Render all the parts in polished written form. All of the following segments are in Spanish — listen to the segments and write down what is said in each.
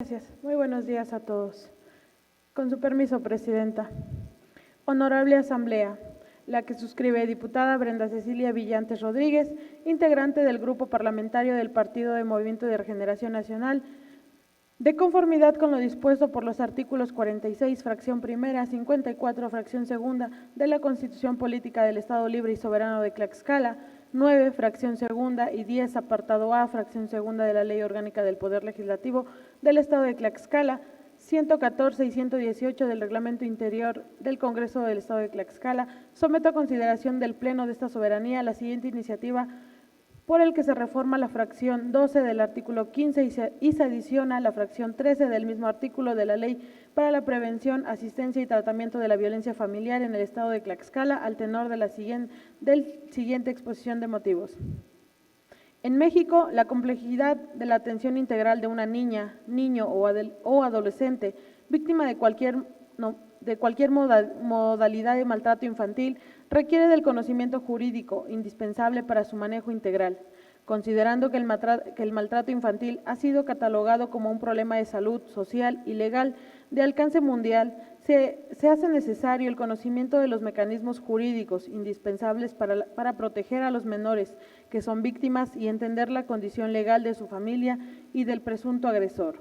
Gracias. Muy buenos días a todos. Con su permiso, Presidenta. Honorable Asamblea, la que suscribe diputada Brenda Cecilia Villantes Rodríguez, integrante del Grupo Parlamentario del Partido de Movimiento de Regeneración Nacional, de conformidad con lo dispuesto por los artículos 46, fracción primera, 54, fracción segunda de la Constitución Política del Estado Libre y Soberano de Tlaxcala, 9, fracción segunda y 10, apartado A, fracción segunda de la Ley Orgánica del Poder Legislativo del Estado de Tlaxcala, 114 y 118 del Reglamento Interior del Congreso del Estado de Tlaxcala, someto a consideración del Pleno de esta soberanía la siguiente iniciativa por el que se reforma la fracción 12 del artículo 15 y se adiciona la fracción 13 del mismo artículo de la Ley para la Prevención, Asistencia y Tratamiento de la Violencia Familiar en el Estado de Tlaxcala al tenor de la siguiente exposición de motivos. En México, la complejidad de la atención integral de una niña, niño o adolescente víctima de cualquier modalidad de maltrato infantil requiere del conocimiento jurídico indispensable para su manejo integral. Considerando que el maltrato infantil ha sido catalogado como un problema de salud social y legal de alcance mundial, se hace necesario el conocimiento de los mecanismos jurídicos indispensables para proteger a los menores que son víctimas y entender la condición legal de su familia y del presunto agresor.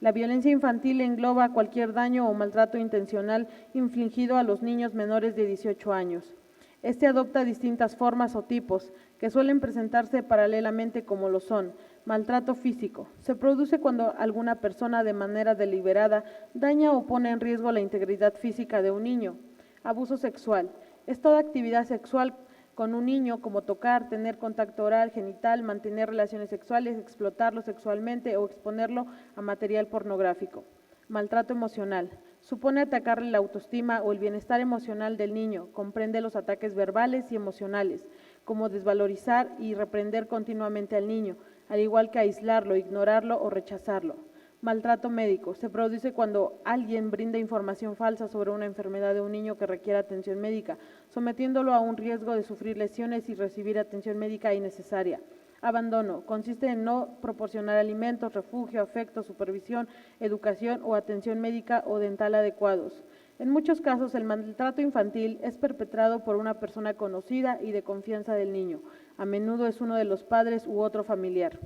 La violencia infantil engloba cualquier daño o maltrato intencional infligido a los niños menores de 18 años. Este adopta distintas formas o tipos que suelen presentarse paralelamente como lo son: maltrato físico. Se produce cuando alguna persona de manera deliberada daña o pone en riesgo la integridad física de un niño. Abuso sexual. Es toda actividad sexual con un niño, como tocar, tener contacto oral, genital, mantener relaciones sexuales, explotarlo sexualmente o exponerlo a material pornográfico. Maltrato emocional. Supone atacarle la autoestima o el bienestar emocional del niño, comprende los ataques verbales y emocionales, como desvalorizar y reprender continuamente al niño, al igual que aislarlo, ignorarlo o rechazarlo. Maltrato médico. Se produce cuando alguien brinda información falsa sobre una enfermedad de un niño que requiere atención médica, sometiéndolo a un riesgo de sufrir lesiones y recibir atención médica innecesaria. Abandono. Consiste en no proporcionar alimentos, refugio, afecto, supervisión, educación o atención médica o dental adecuados. En muchos casos, el maltrato infantil es perpetrado por una persona conocida y de confianza del niño. A menudo es uno de los padres u otro familiar.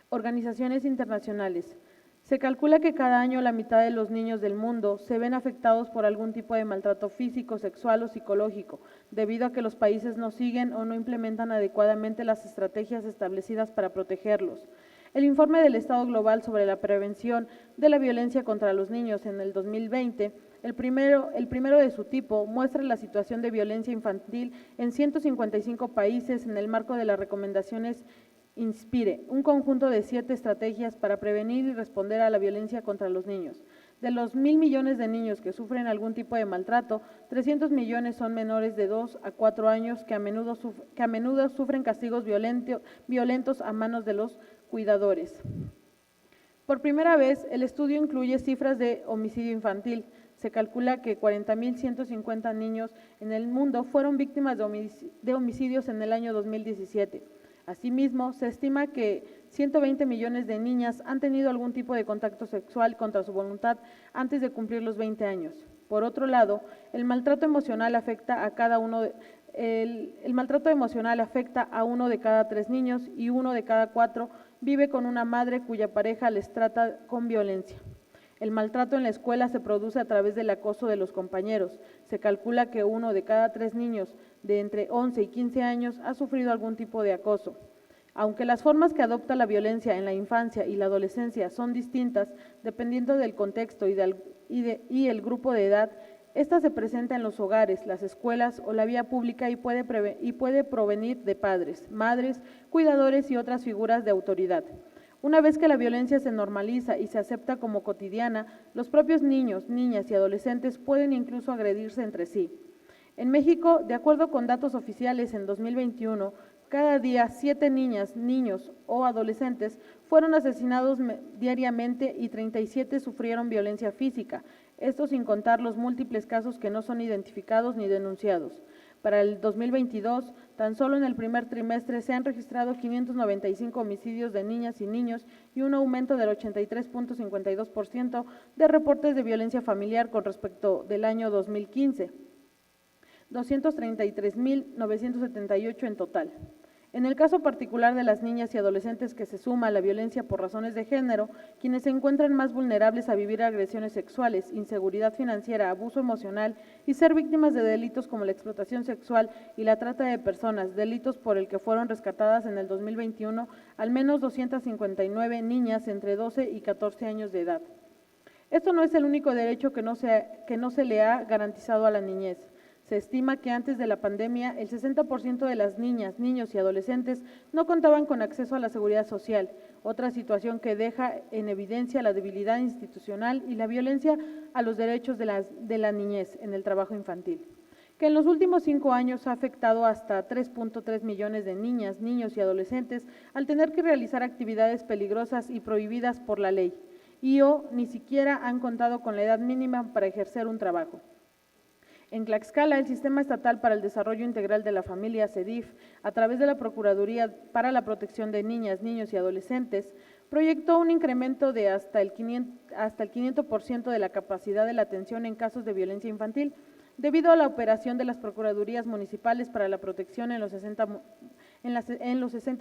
Organizaciones internacionales. Se calcula que cada año la mitad de los niños del mundo se ven afectados por algún tipo de maltrato físico, sexual o psicológico, debido a que los países no siguen o no implementan adecuadamente las estrategias establecidas para protegerlos. El informe del Estado Global sobre la prevención de la violencia contra los niños en el 2020, el primero de su tipo, muestra la situación de violencia infantil en 155 países en el marco de las recomendaciones Inspire, un conjunto de 7 estrategias para prevenir y responder a la violencia contra los niños. De los 1.000 millones de niños que sufren algún tipo de maltrato, 300 millones son menores de 2 a 4 años que a menudo sufren castigos violentos a manos de los cuidadores. Por primera vez, el estudio incluye cifras de homicidio infantil. Se calcula que 40.150 niños en el mundo fueron víctimas de homicidios en el año 2017. Asimismo, se estima que 120 millones de niñas han tenido algún tipo de contacto sexual contra su voluntad antes de cumplir los 20 años. Por otro lado, el maltrato emocional afecta a uno de cada 3 niños y 1 de cada 4 vive con una madre cuya pareja les trata con violencia. El maltrato en la escuela se produce a través del acoso de los compañeros. Se calcula que 1 de cada 3 niños de entre 11 y 15 años ha sufrido algún tipo de acoso. Aunque las formas que adopta la violencia en la infancia y la adolescencia son distintas dependiendo del contexto y el grupo de edad, esta se presenta en los hogares, las escuelas o la vía pública y puede provenir de padres, madres, cuidadores y otras figuras de autoridad. Una vez que la violencia se normaliza y se acepta como cotidiana, los propios niños, niñas y adolescentes pueden incluso agredirse entre sí. En México, de acuerdo con datos oficiales, en 2021, cada día 7 niñas, niños o adolescentes fueron asesinados diariamente y 37 sufrieron violencia física, esto sin contar los múltiples casos que no son identificados ni denunciados. Para el 2022 Tan solo en el primer trimestre se han registrado 595 homicidios de niñas y niños y un aumento del 83.52% de reportes de violencia familiar con respecto del año 2015, 233.978 en total. En el caso particular de las niñas y adolescentes que se suma a la violencia por razones de género, quienes se encuentran más vulnerables a vivir agresiones sexuales, inseguridad financiera, abuso emocional y ser víctimas de delitos como la explotación sexual y la trata de personas, delitos por el que fueron rescatadas en el 2021 al menos 259 niñas entre 12 y 14 años de edad. Esto no es el único derecho que no se le ha garantizado a la niñez. Se estima que antes de la pandemia, el 60% de las niñas, niños y adolescentes no contaban con acceso a la seguridad social, otra situación que deja en evidencia la debilidad institucional y la violencia a los derechos de la niñez en el trabajo infantil, que en los últimos 5 años ha afectado hasta 3.3 millones de niñas, niños y adolescentes al tener que realizar actividades peligrosas y prohibidas por la ley, o ni siquiera han contado con la edad mínima para ejercer un trabajo. En Tlaxcala, el Sistema Estatal para el Desarrollo Integral de la Familia, SEDIF, a través de la Procuraduría para la Protección de Niñas, Niños y Adolescentes, proyectó un incremento de hasta el 500% de la capacidad de la atención en casos de violencia infantil, debido a la operación de las Procuradurías Municipales para la Protección en los 60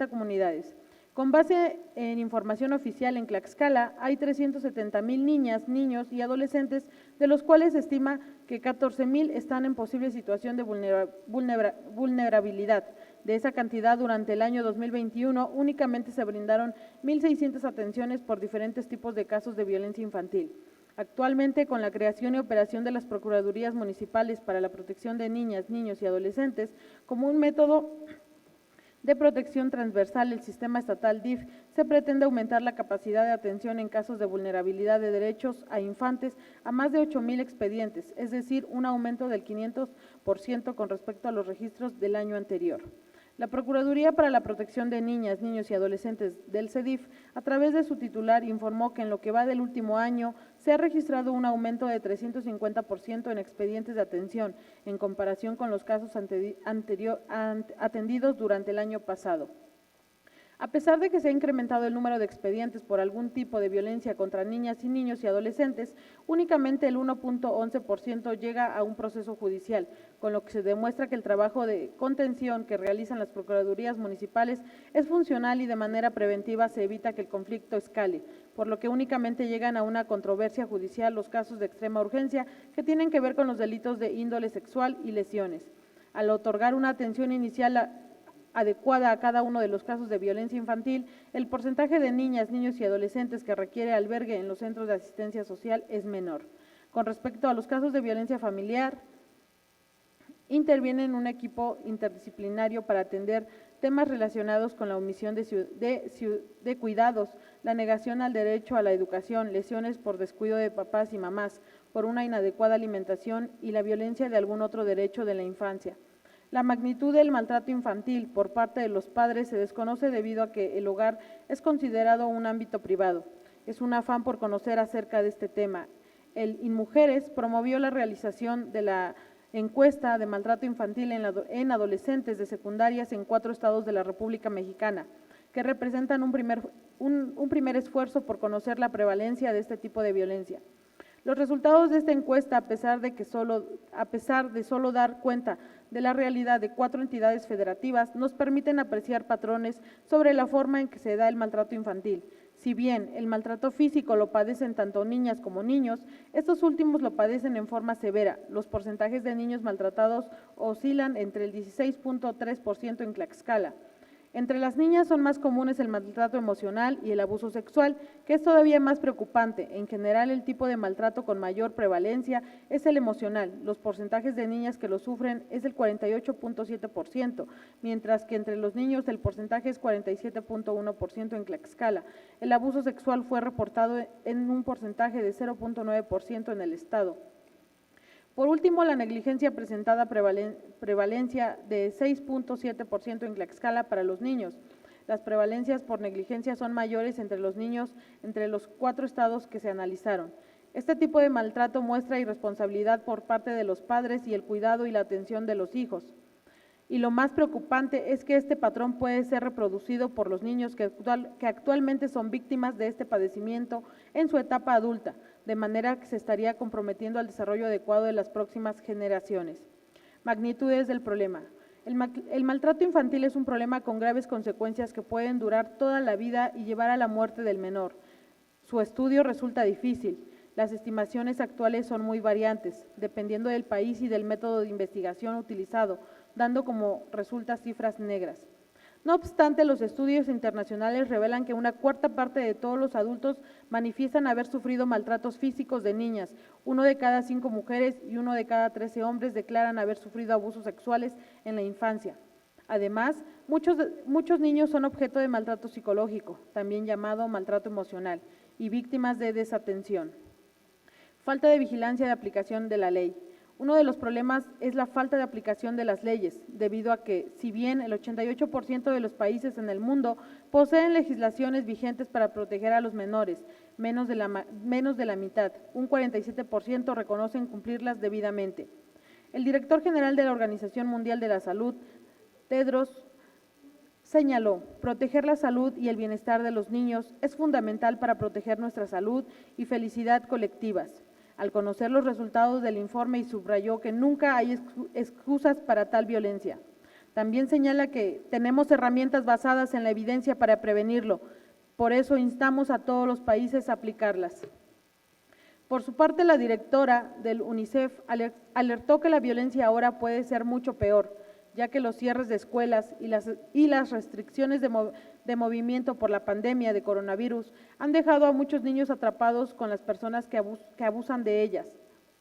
comunidades. Con base en información oficial, en Tlaxcala hay 370,000 niñas, niños y adolescentes, de los cuales se estima que 14,000 están en posible situación de vulnerabilidad. De esa cantidad, durante el año 2021, únicamente se brindaron 1,600 atenciones por diferentes tipos de casos de violencia infantil. Actualmente, con la creación y operación de las Procuradurías Municipales para la Protección de Niñas, Niños y Adolescentes, como un método de protección transversal, el sistema estatal DIF, se pretende aumentar la capacidad de atención en casos de vulnerabilidad de derechos a infantes a más de 8,000 expedientes, es decir, un aumento del 500% con respecto a los registros del año anterior. La Procuraduría para la Protección de Niñas, Niños y Adolescentes del SEDIF, a través de su titular, informó que en lo que va del último año se ha registrado un aumento de 350% en expedientes de atención en comparación con los casos atendidos durante el año pasado. A pesar de que se ha incrementado el número de expedientes por algún tipo de violencia contra niñas y niños y adolescentes, únicamente el 1.11% llega a un proceso judicial, con lo que se demuestra que el trabajo de contención que realizan las procuradurías municipales es funcional y de manera preventiva se evita que el conflicto escale, por lo que únicamente llegan a una controversia judicial los casos de extrema urgencia que tienen que ver con los delitos de índole sexual y lesiones. Al otorgar una atención inicial adecuada a cada uno de los casos de violencia infantil, el porcentaje de niñas, niños y adolescentes que requiere albergue en los centros de asistencia social es menor. Con respecto a los casos de violencia familiar, interviene un equipo interdisciplinario para atender temas relacionados con la omisión de cuidados, la negación al derecho a la educación, lesiones por descuido de papás y mamás, por una inadecuada alimentación y la violencia de algún otro derecho de la infancia. La magnitud del maltrato infantil por parte de los padres se desconoce debido a que el hogar es considerado un ámbito privado. Es un afán por conocer acerca de este tema. El INMujeres promovió la realización de la encuesta de maltrato infantil en adolescentes de secundarias en 4 estados de la República Mexicana, que representan un primer esfuerzo por conocer la prevalencia de este tipo de violencia. Los resultados de esta encuesta, a pesar de solo dar cuenta de la realidad de 4 entidades federativas, nos permiten apreciar patrones sobre la forma en que se da el maltrato infantil. Si bien el maltrato físico lo padecen tanto niñas como niños, estos últimos lo padecen en forma severa. Los porcentajes de niños maltratados oscilan entre el 16.3% en Tlaxcala. Entre las niñas son más comunes el maltrato emocional y el abuso sexual, que es todavía más preocupante. En general, el tipo de maltrato con mayor prevalencia es el emocional. Los porcentajes de niñas que lo sufren es del 48.7%, mientras que entre los niños el porcentaje es 47.1% en Tlaxcala. El abuso sexual fue reportado en un porcentaje de 0.9% en el estado. Por último, la negligencia presentada prevalencia de 6.7% en Tlaxcala para los niños. Las prevalencias por negligencia son mayores entre los niños entre los 4 estados que se analizaron. Este tipo de maltrato muestra irresponsabilidad por parte de los padres y el cuidado y la atención de los hijos. Y lo más preocupante es que este patrón puede ser reproducido por los niños que actualmente son víctimas de este padecimiento en su etapa adulta, de manera que se estaría comprometiendo al desarrollo adecuado de las próximas generaciones. Magnitudes del problema. El maltrato infantil es un problema con graves consecuencias que pueden durar toda la vida y llevar a la muerte del menor. Su estudio resulta difícil. Las estimaciones actuales son muy variantes, dependiendo del país y del método de investigación utilizado, dando como resultas cifras negras. No obstante, los estudios internacionales revelan que una cuarta parte de todos los adultos manifiestan haber sufrido maltratos físicos de niñas, 1 de cada 5 mujeres y 1 de cada 13 hombres declaran haber sufrido abusos sexuales en la infancia. Además, muchos niños son objeto de maltrato psicológico, también llamado maltrato emocional, y víctimas de desatención. Falta de vigilancia de aplicación de la ley. Uno de los problemas es la falta de aplicación de las leyes, debido a que, si bien el 88% de los países en el mundo poseen legislaciones vigentes para proteger a los menores, menos de la mitad, un 47% reconocen cumplirlas debidamente. El director general de la Organización Mundial de la Salud, Tedros, señaló: proteger la salud y el bienestar de los niños es fundamental para proteger nuestra salud y felicidad colectivas. Al conocer los resultados del informe y subrayó que nunca hay excusas para tal violencia. También señala que tenemos herramientas basadas en la evidencia para prevenirlo, por eso instamos a todos los países a aplicarlas. Por su parte, la directora del UNICEF alertó que la violencia ahora puede ser mucho peor, ya que los cierres de escuelas y las restricciones de movimiento por la pandemia de coronavirus han dejado a muchos niños atrapados con las personas que abusan de ellas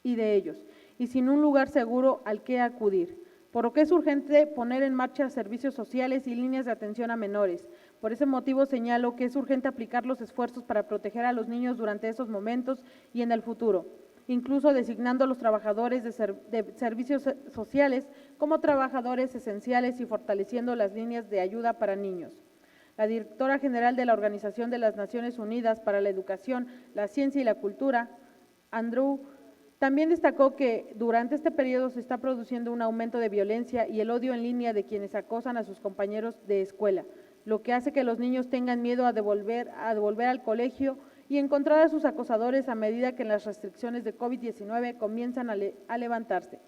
y de ellos, y sin un lugar seguro al que acudir, por lo que es urgente poner en marcha servicios sociales y líneas de atención a menores. Por ese motivo señalo que es urgente aplicar los esfuerzos para proteger a los niños durante esos momentos y en el futuro, incluso designando a los trabajadores de servicios sociales como trabajadores esenciales y fortaleciendo las líneas de ayuda para niños. La directora general de la Organización de las Naciones Unidas para la Educación, la Ciencia y la Cultura, Andrew, también destacó que durante este periodo se está produciendo un aumento de violencia y el odio en línea de quienes acosan a sus compañeros de escuela, lo que hace que los niños tengan miedo a devolver al colegio y encontrar a sus acosadores a medida que las restricciones de COVID-19 comienzan a levantarse.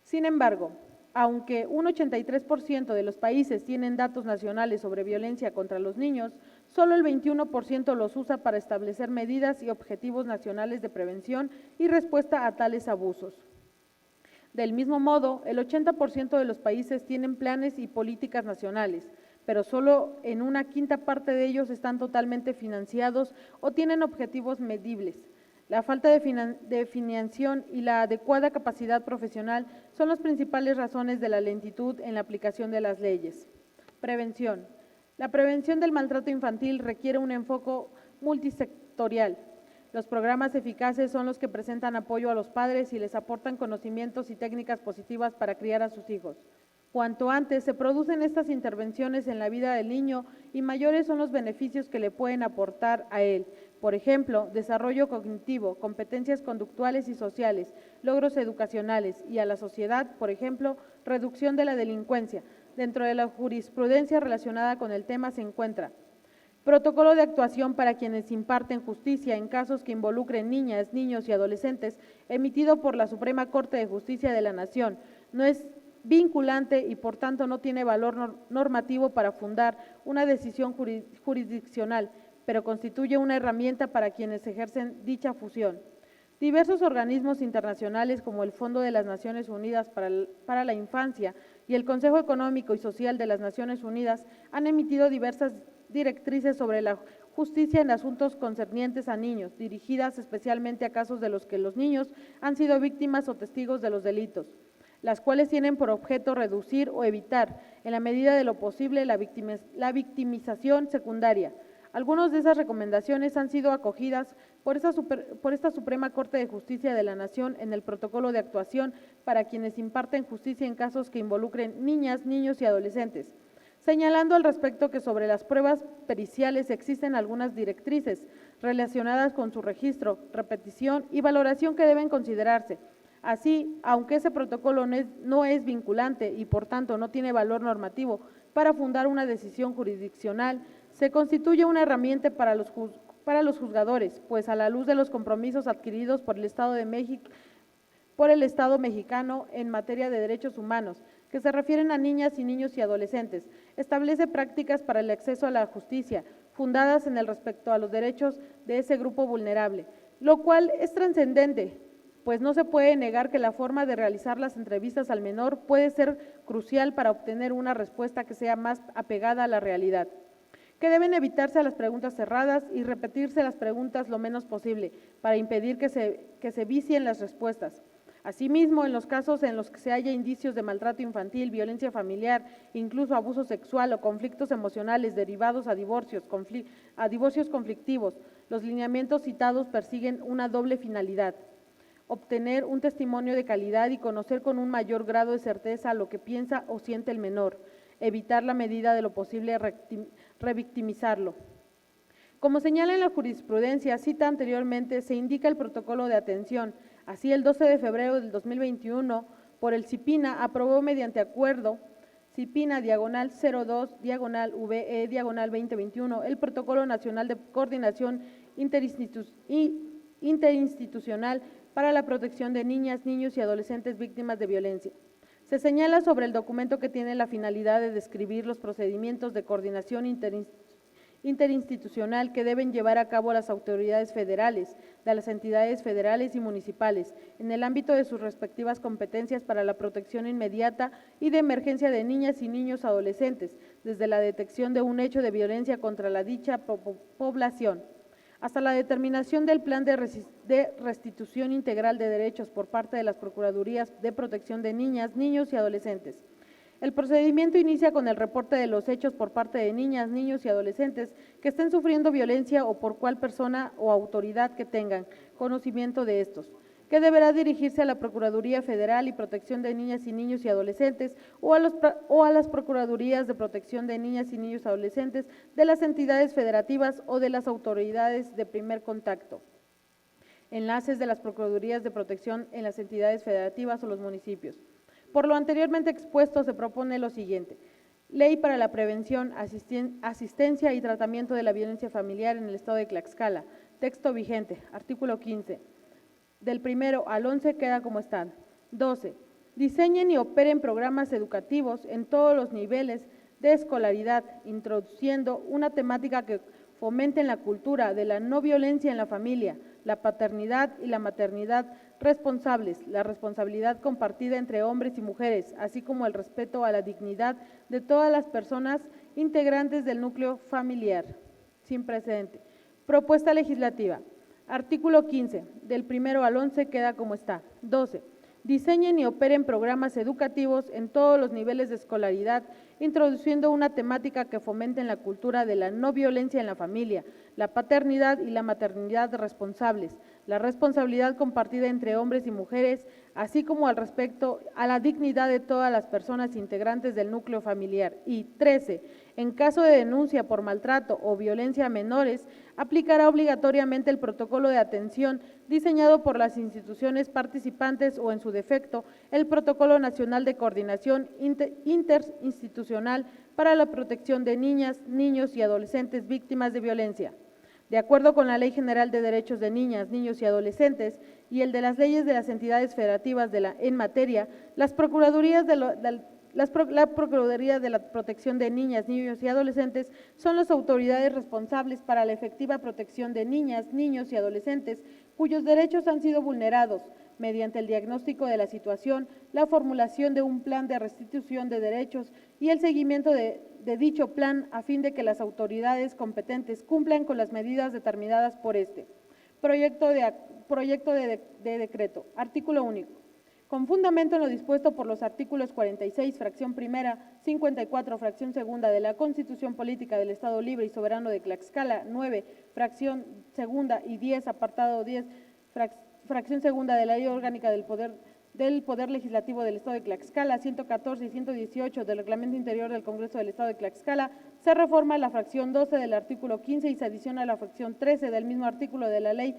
Sin embargo, aunque un 83% de los países tienen datos nacionales sobre violencia contra los niños, solo el 21% los usa para establecer medidas y objetivos nacionales de prevención y respuesta a tales abusos. Del mismo modo, el 80% de los países tienen planes y políticas nacionales, pero solo en una quinta parte de ellos están totalmente financiados o tienen objetivos medibles. La falta de financiación y la adecuada capacidad profesional son las principales razones de la lentitud en la aplicación de las leyes. Prevención. La prevención del maltrato infantil requiere un enfoque multisectorial. Los programas eficaces son los que presentan apoyo a los padres y les aportan conocimientos y técnicas positivas para criar a sus hijos. Cuanto antes se producen estas intervenciones en la vida del niño y mayores son los beneficios que le pueden aportar a él. Por ejemplo, desarrollo cognitivo, competencias conductuales y sociales, logros educacionales y a la sociedad, por ejemplo, reducción de la delincuencia. Dentro de la jurisprudencia relacionada con el tema se encuentra protocolo de actuación para quienes imparten justicia en casos que involucren niñas, niños y adolescentes, emitido por la Suprema Corte de Justicia de la Nación. No es vinculante y por tanto no tiene valor normativo para fundar una decisión jurisdiccional, pero constituye una herramienta para quienes ejercen dicha función. Diversos organismos internacionales como el Fondo de las Naciones Unidas para la Infancia y el Consejo Económico y Social de las Naciones Unidas han emitido diversas directrices sobre la justicia en asuntos concernientes a niños, dirigidas especialmente a casos de los que los niños han sido víctimas o testigos de los delitos, las cuales tienen por objeto reducir o evitar, en la medida de lo posible, la victimización secundaria. Algunas de esas recomendaciones han sido acogidas por esta Suprema Corte de Justicia de la Nación en el protocolo de actuación para quienes imparten justicia en casos que involucren niñas, niños y adolescentes, señalando al respecto que sobre las pruebas periciales existen algunas directrices relacionadas con su registro, repetición y valoración que deben considerarse, Así, aunque ese protocolo no es vinculante y por tanto no tiene valor normativo para fundar una decisión jurisdiccional, se constituye una herramienta para los juzgadores, pues a la luz de los compromisos adquiridos por el Estado de México, por el Estado mexicano en materia de derechos humanos, que se refieren a niñas y niños y adolescentes, establece prácticas para el acceso a la justicia, fundadas en el respeto a los derechos de ese grupo vulnerable, lo cual es trascendente, pues no se puede negar que la forma de realizar las entrevistas al menor puede ser crucial para obtener una respuesta que sea más apegada a la realidad, que deben evitarse las preguntas cerradas y repetirse las preguntas lo menos posible para impedir que se vicien las respuestas. Asimismo, en los casos en los que se haya indicios de maltrato infantil, violencia familiar, incluso abuso sexual o conflictos emocionales derivados a divorcios conflictivos, los lineamientos citados persiguen una doble finalidad: obtener un testimonio de calidad y conocer con un mayor grado de certeza lo que piensa o siente el menor, evitar la medida de lo posible revictimizarlo. Como señala en la jurisprudencia cita anteriormente, se indica el protocolo de atención. Así, el 12 de febrero del 2021, por el CIPINA, aprobó mediante acuerdo CIPINA-02-VE-2021 el Protocolo Nacional de Coordinación Interinstitucional para la protección de niñas, niños y adolescentes víctimas de violencia. Se señala sobre el documento que tiene la finalidad de describir los procedimientos de coordinación interinstitucional que deben llevar a cabo las autoridades federales, de las entidades federales y municipales, en el ámbito de sus respectivas competencias para la protección inmediata y de emergencia de niñas y niños adolescentes, desde la detección de un hecho de violencia contra la dicha población, hasta la determinación del plan de restitución integral de derechos por parte de las Procuradurías de Protección de Niñas, Niños y Adolescentes. El procedimiento inicia con el reporte de los hechos por parte de niñas, niños y adolescentes que estén sufriendo violencia o por cual persona o autoridad que tengan conocimiento de estos, que deberá dirigirse a la Procuraduría Federal y Protección de Niñas y Niños y Adolescentes o a las Procuradurías de Protección de Niñas y Niños y Adolescentes de las entidades federativas o de las autoridades de primer contacto. Enlaces de las Procuradurías de Protección en las entidades federativas o los municipios. Por lo anteriormente expuesto, se propone lo siguiente: Ley para la prevención, asistencia y tratamiento de la violencia familiar en el estado de Tlaxcala. Texto vigente, artículo 15. Del 1 al 11 queda como están. 12. Diseñen y operen programas educativos en todos los niveles de escolaridad, introduciendo una temática que fomenten la cultura de la no violencia en la familia, la paternidad y la maternidad responsables, la responsabilidad compartida entre hombres y mujeres, así como el respeto a la dignidad de todas las personas integrantes del núcleo familiar. Sin precedente. Propuesta legislativa. Artículo 15. Del 1 al 11 queda como está. 12. Diseñen y operen programas educativos en todos los niveles de escolaridad, introduciendo una temática que fomente la cultura de la no violencia en la familia, la paternidad y la maternidad responsables, la responsabilidad compartida entre hombres y mujeres, así como al respecto a la dignidad de todas las personas integrantes del núcleo familiar. Y 13. En caso de denuncia por maltrato o violencia a menores, aplicará obligatoriamente el protocolo de atención diseñado por las instituciones participantes o, en su defecto, el Protocolo Nacional de Coordinación Interinstitucional para la Protección de Niñas, Niños y Adolescentes víctimas de violencia. De acuerdo con la Ley General de Derechos de Niñas, Niños y Adolescentes y el de las leyes de las entidades federativas en materia, la Procuraduría de la Protección de Niñas, Niños y Adolescentes son las autoridades responsables para la efectiva protección de niñas, niños y adolescentes cuyos derechos han sido vulnerados, mediante el diagnóstico de la situación, la formulación de un plan de restitución de derechos y el seguimiento de dicho plan a fin de que las autoridades competentes cumplan con las medidas determinadas por este. Proyecto de decreto. Artículo único. Con fundamento en lo dispuesto por los artículos 46, fracción primera, 54, fracción segunda de la Constitución Política del Estado Libre y Soberano de Tlaxcala, 9, fracción segunda y 10, apartado 10, fracción segunda de la Ley Orgánica del Poder Legislativo del Estado de Tlaxcala, 114 y 118 del Reglamento Interior del Congreso del Estado de Tlaxcala, se reforma la fracción 12 del artículo 15 y se adiciona la fracción 13 del mismo artículo de la Ley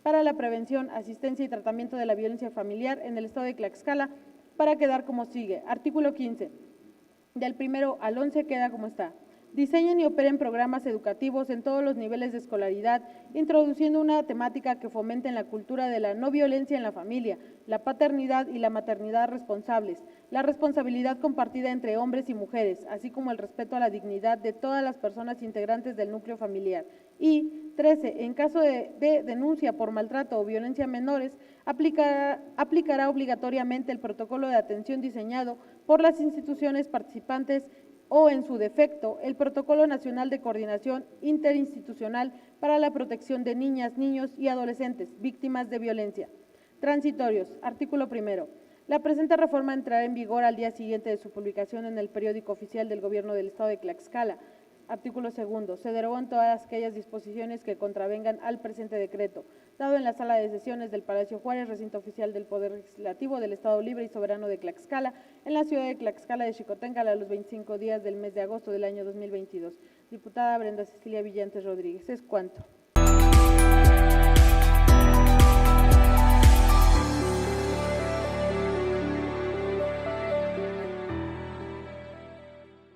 para la prevención, asistencia y tratamiento de la violencia familiar en el estado de Tlaxcala, para quedar como sigue. Artículo 15. Del 1 al 11 queda como está. Diseñen y operen programas educativos en todos los niveles de escolaridad, introduciendo una temática que fomente la cultura de la no violencia en la familia, la paternidad y la maternidad responsables, la responsabilidad compartida entre hombres y mujeres, así como el respeto a la dignidad de todas las personas integrantes del núcleo familiar. Y 13. En caso de denuncia por maltrato o violencia a menores, aplicará obligatoriamente el protocolo de atención diseñado por las instituciones participantes o, en su defecto, el Protocolo Nacional de Coordinación Interinstitucional para la Protección de Niñas, Niños y Adolescentes víctimas de violencia. Transitorios. Artículo 1. La presente reforma entrará en vigor al día siguiente de su publicación en el Periódico Oficial del Gobierno del Estado de Tlaxcala. Artículo 2. Se derogan todas aquellas disposiciones que contravengan al presente decreto, dado en la sala de sesiones del Palacio Juárez, recinto oficial del Poder Legislativo del Estado Libre y Soberano de Tlaxcala, en la ciudad de Tlaxcala de Xicoténcala, a los 25 días del mes de agosto del año 2022. Diputada Brenda Cecilia Villantes Rodríguez. Es cuanto.